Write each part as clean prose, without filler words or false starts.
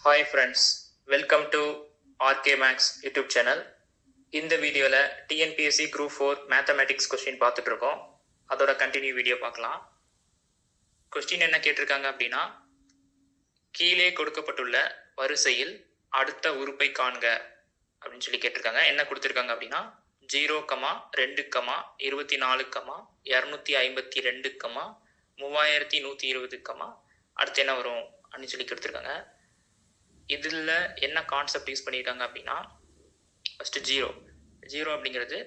Hi friends, welcome to RK Max YouTube channel. இந்த வீடியோவில் TNPSC group 4 mathematics question பார்த்துட்டு இருக்கோம். அதோட கண்டினியூ வீடியோ பார்க்கலாம். கொஸ்டின் என்ன கேட்டிருக்காங்க அப்படின்னா, கீழே கொடுக்கப்பட்டுள்ள வரிசையில் அடுத்த உறுப்பை காண்க அப்படின்னு சொல்லி கேட்டிருக்காங்க. என்ன கொடுத்துருக்காங்க அப்படின்னா 0, 2, 24, 252, 3120, அடுத்து என்ன வரும் அப்படின்னு சொல்லி கொடுத்துருக்காங்க. இதில் என்ன கான்செப்ட் யூஸ் பண்ணியிருக்காங்க அப்படின்னா, ஃபஸ்ட்டு ஜீரோ அப்படிங்கிறது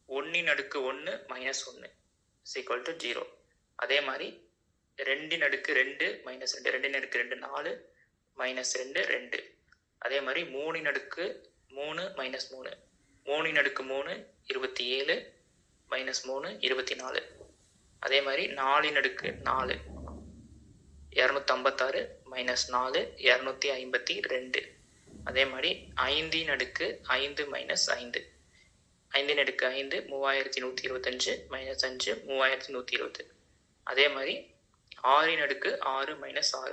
1/1 - 1 = 0. அதே மாதிரி 2/2 - 2 2/2 4 -2 2. அதே மாதிரி 3/3 - 3 3/3 27 -3 24. அதே மாதிரி 4/4 256 - 4 252. அதே மாதிரி 5/5 - 5 5/5 3125 - 5 3120. அதே மாதிரி 6/6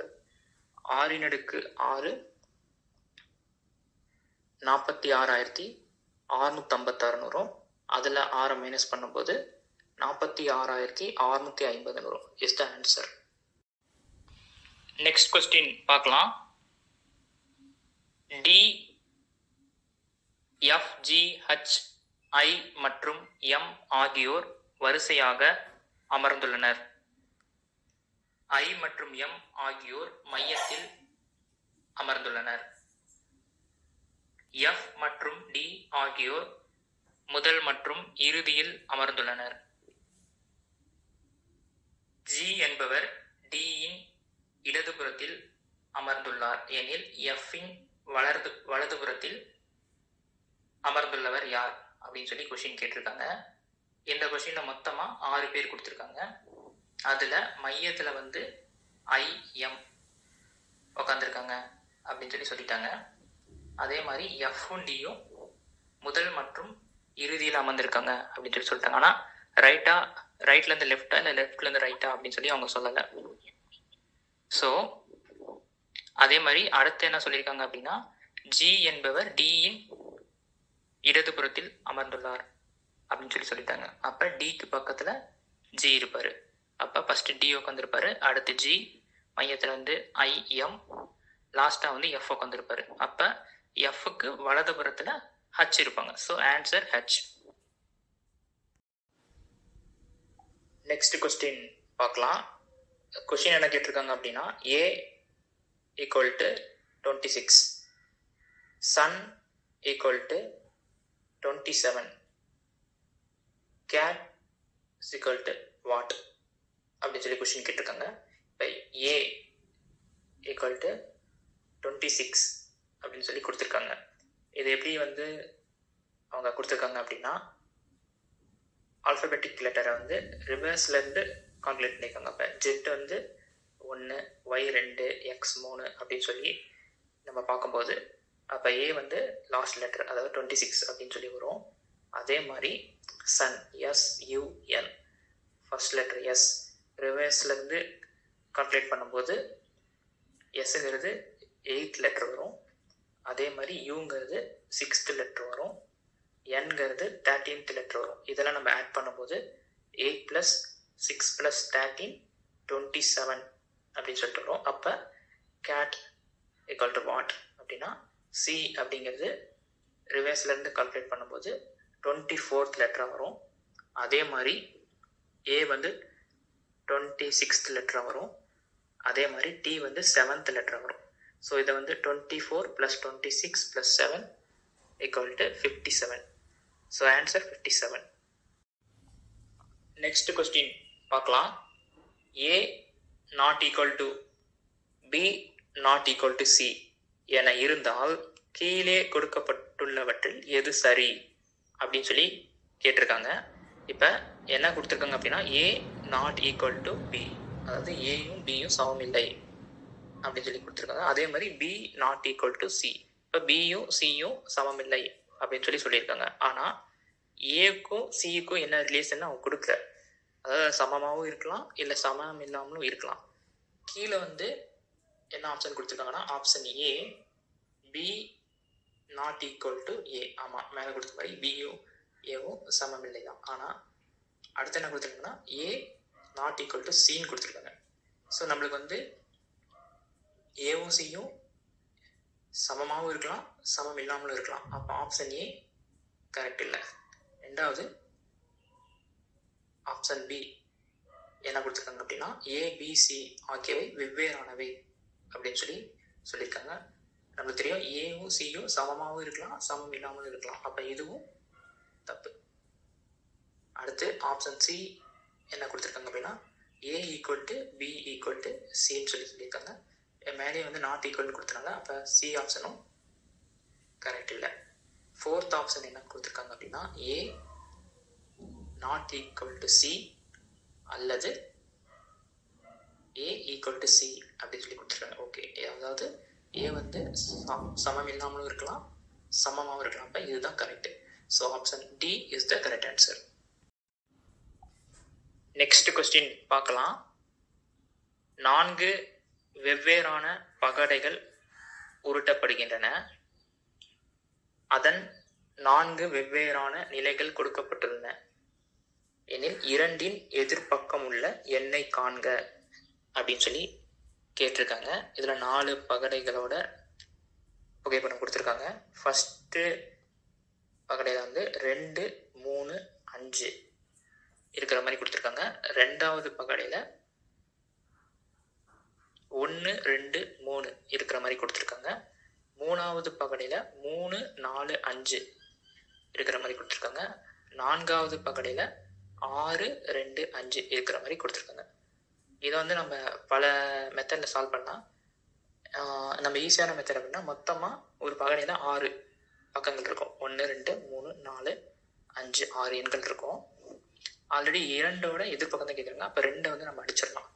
- 6 6/6 46,656 வரும். அதில் 6 மைனஸ் பண்ணும்போது 46,650 வரும். Is the answer. Next question பார்க்கலாம். டி, எஃப், ஜி, ஹச், ஐ மற்றும் எம் ஆகியோர் வரிசையாக அமர்ந்துள்ளனர். ஐ மற்றும் எம் ஆகியோர் மையத்தில் அமர்ந்துள்ளனர். எஃப் மற்றும் டி ஆகியோர் முதல் மற்றும் இறுதியில் அமர்ந்துள்ளனர். ஜி என்பவர் டியின் இடதுபுறத்தில் அமர்ந்துள்ளார் எனில் எஃப்பின் வலதுபுறத்தில் அமர்ந்துள்ளவர் யார் அப்படின்னு சொல்லி கொஸ்டின் கேட்டிருக்காங்க. இந்த கொஸ்டின்ல மொத்தமா 6 பேர் கொடுத்துருக்காங்க. அதுல மையத்துல ஐ, எம் உட்காந்துருக்காங்க அப்படின்னு சொல்லி சொல்லிட்டாங்க. அதே மாதிரி எஃப்பும் டியும் முதல் மற்றும் இறுதியில் அமர்ந்திருக்காங்க அப்படின்னு சொல்லி சொல்லிட்டாங்க. ஆனா ரைட்ல இருந்து லெஃப்டா இல்லை லெஃப்ட்ல இருந்து ரைட்டா அப்படின்னு சொல்லி அவங்க சொல்லலை. ஸோ அதே மாதிரி அடுத்து என்ன சொல்லியிருக்காங்க அப்படின்னா, ஜி என்பவர் டியின் இடதுபுறத்தில் அமர்ந்துள்ளார் அப்படின்னு சொல்லி சொல்லிட்டாங்க. அப்போ டிக்கு பக்கத்தில் ஜி இருப்பார். அப்போ ஃபஸ்ட்டு டி உட்காந்துருப்பாரு, அடுத்து ஜி, மையத்தில் ஐ, எம், லாஸ்ட்டாக எஃப் உட்காந்துருப்பாரு. அப்போ எஃப்க்கு வலதுபுறத்தில் ஹச் இருப்பாங்க. So answer H. Next question பார்க்கலாம். கொஸ்டின் என்ன கேட்டிருக்காங்க அப்படின்னா, ஏ = 26, சன் = 27, கேட் = வாட் அப்படின்னு சொல்லி கொஸ்டின் கேட்டிருக்காங்க. இப்போ ஏ = 26 அப்படின்னு சொல்லி கொடுத்துருக்காங்க. இது எப்படி அவங்க கொடுத்துருக்காங்க அப்படின்னா, ஆல்ஃபபெட்டிக் லெட்டரை ரிவர்ஸ்லேருந்து கால்குலேட் பண்ணியிருக்காங்க. அப்போ ஜெட் 1, ஒய் 2, எக்ஸ் 3 அப்படின்னு சொல்லி நம்ம பார்க்கும்போது, அப்போ ஏ லாஸ்ட் லெட்டர், அதாவது 26 அப்படின்னு சொல்லி வரும். அதே மாதிரி sun SUN first letter S, ரிவர்ஸ்லேருந்து கால்குலேட் பண்ணும்போது எஸ்ங்கிறது 8th லெட்டர் வரும். அதே மாதிரி யூங்கிறது 6th லெட்டர் வரும். என்கிறது 13th லெட்டர் வரும். இதெல்லாம் நம்ம ஆட் பண்ணும்போது 8 + 6 + 13 27 அப்படின்னு சொல்லிட்டு வரும். அப்போ கேட் = வாட் அப்படின்னா சி அப்படிங்கிறது ரிவர்ஸ்லேருந்து கால்குலேட் பண்ணும்போது 24th லெட்டராக வரும். அதே மாதிரி ஏ 26th லெட்டராக வரும். அதே மாதிரி டி 7th லெட்டராக வரும். ஸோ இதை 24 + 26 + 7 = 57. So answer 57. நெக்ஸ்ட் கொஸ்டின் பார்க்கலாம். ஏ ≠ B ≠ C என இருந்தால் கீழே கொடுக்கப்பட்டுள்ளவற்றில் எது சரி அப்படின்னு சொல்லி கேட்டிருக்காங்க. இப்போ என்ன கொடுத்துருக்காங்க அப்படின்னா, ஏ ≠ B, அதாவது ஏயும் பியும் சமம் இல்லை அப்படின்னு சொல்லி கொடுத்துருக்காங்க. அதே மாதிரி B ≠ C, இப்போ பியும் சியும் சமம் இல்லை அப்படின்னு சொல்லியிருக்காங்க. ஆனால் ஏக்கும் சிக்கும் என்ன ரிலேஷன் அவங்க கொடுக்கல. அதாவது சமமாகவும் இருக்கலாம், இல்லை சமம் இல்லாமலும் இருக்கலாம். கீழே என்ன ஆப்ஷன் கொடுத்துருக்காங்கன்னா option A B not equal to A. ஆமாம், மேலே கொடுத்த மாதிரி பியும் ஏவும் சமமில்லை தான். ஆனால் அடுத்து என்ன கொடுத்துருக்காங்கன்னா ஏ நாட் ஈக்குவல் டு சின்னு கொடுத்துருக்காங்க. ஸோ நம்மளுக்கு வந்து ஏவும் சியும் சமமாகவும் இருக்கலாம், சமம் இல்லாமலும் இருக்கலாம். அப்போ ஆப்ஷன் ஏ கரெக்ட் இல்லை. ரெண்டாவது ஆப்ஷன் பி என்ன கொடுத்துருக்காங்க அப்படின்னா ஏபிசி ஆகியவை வெவ்வேறானவை அப்படின்னு சொல்லியிருக்காங்க. நம்மளுக்கு தெரியும் ஏவும் சியும் சமமாகவும் இருக்கலாம், சமம் இல்லாமலும் இருக்கலாம். அப்போ இதுவும் தப்பு. அடுத்து ஆப்ஷன் சி என்ன கொடுத்துருக்காங்க அப்படின்னா A equal to B equal to சின்னு சொல்லியிருக்காங்க. மேலே வந்து நாட் ஈக்குவல்னு கொடுத்துருக்காங்க. அப்போ சி ஆப்ஷனும் கரெக்ட் இல்லை. ஃபோர்த் ஆப்ஷன் என்ன கொடுத்துருக்காங்க அப்படின்னா ஏ நாட் ஈக்குவல் டு சி அல்லது ஏ ஈக்குவல் டு சி அப்படின்னு சொல்லி கொடுத்துருக்காங்க. ஓகே, அதாவது ஏ வந்து சமம் இல்லாமலும் இருக்கலாம், சமமாகவும் இருக்கலாம். அப்போ இதுதான் correct. So option D is the correct answer. Next question பார்க்கலாம். 4 வெவ்வேறான பகடைகள் உருட்டப்படுகின்றன. அதன் 4 வெவ்வேறான நிலைகள் கொடுக்கப்பட்டுள்ளன எனில் 2இன் எதிர்பக்கம் உள்ள எண்ணை காண்க அப்படின்னு சொல்லி கேட்டிருக்காங்க. இதில் 4 பகடைகளோட புகைப்படம் கொடுத்துருக்காங்க. ஃபஸ்ட்டு பகடையில் வந்து 2, 3, 5 இருக்கிற மாதிரி கொடுத்துருக்காங்க. ரெண்டாவது பகடையில் 1, 2, 3 இருக்கிற மாதிரி கொடுத்துருக்காங்க. மூணாவது பகடையில் 3, 4, 5 இருக்கிற மாதிரி கொடுத்துருக்காங்க. நான்காவது பகடையில் 6, 2, 5 இருக்கிற மாதிரி கொடுத்துருக்காங்க. இதை வந்து நம்ம பல மெத்தடில் சால்வ் பண்ணலாம். நம்ம ஈஸியான மெத்தட் அப்படின்னா மொத்தமாக ஒரு பகடையில் 6 பக்கங்கள் இருக்கும். 1, 2, 3, 4, 5 6 எண்கள் இருக்கும். ஆல்ரெடி 2ஓட எதிர்பக்கம் தான் கேட்குறாங்க. அப்போ 2 வந்து நம்ம அடிச்சிடலாம்.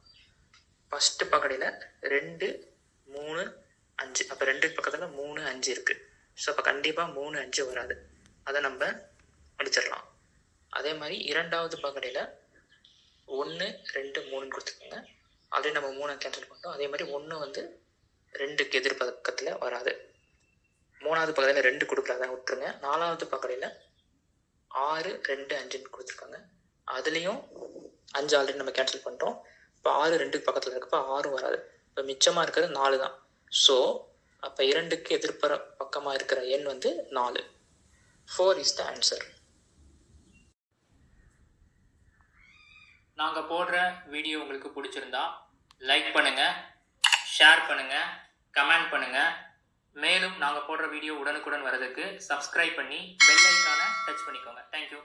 ஃபஸ்ட்டு பகடையில் 2, 3, 5. அப்போ 2 பக்கத்தில் 3, 5 இருக்குது. ஸோ அப்போ கண்டிப்பாக 3, 5 வராது. அதை நம்ம அடிச்சிடலாம். அதே மாதிரி இரண்டாவது பகடையில் 1, 2, 3 கொடுத்துருக்காங்க. ஆல்ரெடி நம்ம 3 கேன்சல் பண்ணிட்டோம். அதே மாதிரி 1 வந்து 2க்கு எதிர்பக்கத்தில் வராது. மூணாவது பக்கத்தில் 2 கொடுக்கலாதான் விட்டுருங்க. நாலாவது பகடையில் 6, 2, 5 கொடுத்துருக்காங்க. அதுலேயும் 5 ஆல்ரெடி நம்ம கேன்சல் பண்ணிட்டோம். இப்போ 6 2க்கு பக்கத்தில் இருக்கப்போ 6 வராது. இப்போ மிச்சமாக இருக்கிறது 4 தான். ஸோ அப்போ 2க்கு எதிர்ப்புற பக்கமாக இருக்கிற எண் வந்து 4. 4 இஸ் த ஆன்சர். நாங்கள் போடுற வீடியோ உங்களுக்கு பிடிச்சிருந்தா லைக் பண்ணுங்கள், ஷேர் பண்ணுங்கள், கமெண்ட் பண்ணுங்கள். மேலும் நாங்கள் போடுற வீடியோ உடனுக்குடன் வரதுக்கு சப்ஸ்கிரைப் பண்ணி பெல் ஐக்கானை டச் பண்ணிக்கோங்க. தேங்க்யூ.